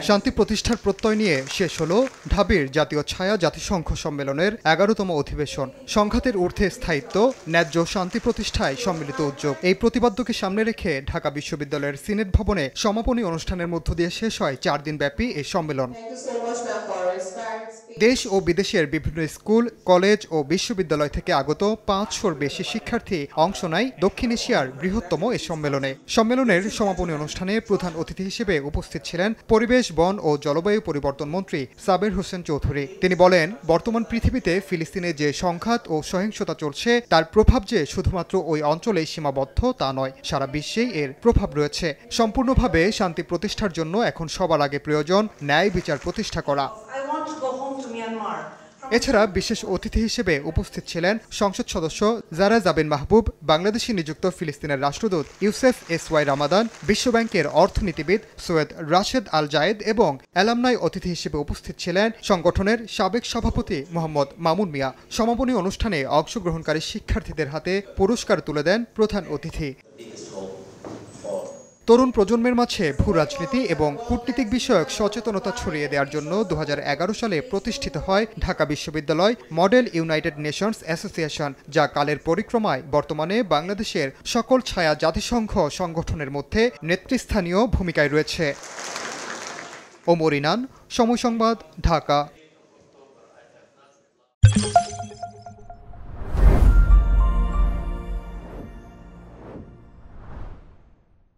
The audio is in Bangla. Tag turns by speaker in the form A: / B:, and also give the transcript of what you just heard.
A: শান্তি প্রতিষ্ঠার প্রত্যয় নিয়ে শেষ হলো ঢাবির জাতীয় ছায়া জাতিসংঘ সম্মেলনের ১১তম অধিবেশন। সংঘাতের ঊর্ধ্বে স্থায়িত্ব, ন্যায্য শান্তি প্রতিষ্ঠায় সম্মিলিত উদ্যোগ, এই প্রতিপাদ্যকে সামনে রেখে ঢাকা বিশ্ববিদ্যালয়ের সিনেট ভবনে সমাপনী অনুষ্ঠানের মধ্য দিয়ে শেষ হয় ৪ দিনব্যাপী এই সম্মেলন। দেশ ও বিদেশের বিভিন্ন স্কুল, কলেজ ও বিশ্ববিদ্যালয় থেকে আগত ৫০০-র বেশি শিক্ষার্থী অংশ নেয় দক্ষিণ এশিয়ার বৃহত্তম এ সম্মেলনে। সম্মেলনের সমাপনী অনুষ্ঠানে প্রধান অতিথি হিসেবে উপস্থিত ছিলেন পরিবেশ, বন ও জলবায়ু পরিবর্তন মন্ত্রী সাবের হোসেন চৌধুরী। তিনি বলেন, বর্তমান পৃথিবীতে ফিলিস্তিনে যে সংঘাত ও সহিংসতা চলছে তার প্রভাব যে শুধুমাত্র ওই অঞ্চলেই সীমাবদ্ধ তা নয়, সারা বিশ্বেই এর প্রভাব রয়েছে। সম্পূর্ণভাবে শান্তি প্রতিষ্ঠার জন্য এখন সবার আগে প্রয়োজন ন্যায় বিচার প্রতিষ্ঠা করা। এছাড়া বিশেষ অতিথি হিসেবে উপস্থিত ছিলেন সংসদ সদস্য জারা জাবিন মাহবুব, বাংলাদেশে নিযুক্ত ফিলিস্তিনের রাষ্ট্রদূত ইউসেফ এসওয়াই রামাদান, বিশ্বব্যাংকের অর্থনীতিবিদ সৈয়দ রাশেদ আল জায়েদ এবং অ্যালামনাই অতিথি হিসেবে উপস্থিত ছিলেন সংগঠনের সাবেক সভাপতি মোহাম্মদ মামুন মিয়া। সমাপনী অনুষ্ঠানে অংশগ্রহণকারী শিক্ষার্থীদের হাতে পুরস্কার তুলে দেন প্রধান অতিথি। তরুণ প্রজন্মের মাঝে ভূ রাজনীতি এবং কূটনীতিক বিষয়ক সচেতনতা ছড়িয়ে দেওয়ার জন্য ২০১১ সালে প্রতিষ্ঠিত হয় ঢাকা বিশ্ববিদ্যালয় মডেল ইউনাইটেড নেশনস অ্যাসোসিয়েশন, যা কালের পরিক্রমায় বর্তমানে বাংলাদেশের সকল ছায়া জাতিসংঘ সংগঠনের মধ্যে নেতৃস্থানীয় ভূমিকায় রয়েছে। ওমর ইনান, সময় সংবাদ, ঢাকা।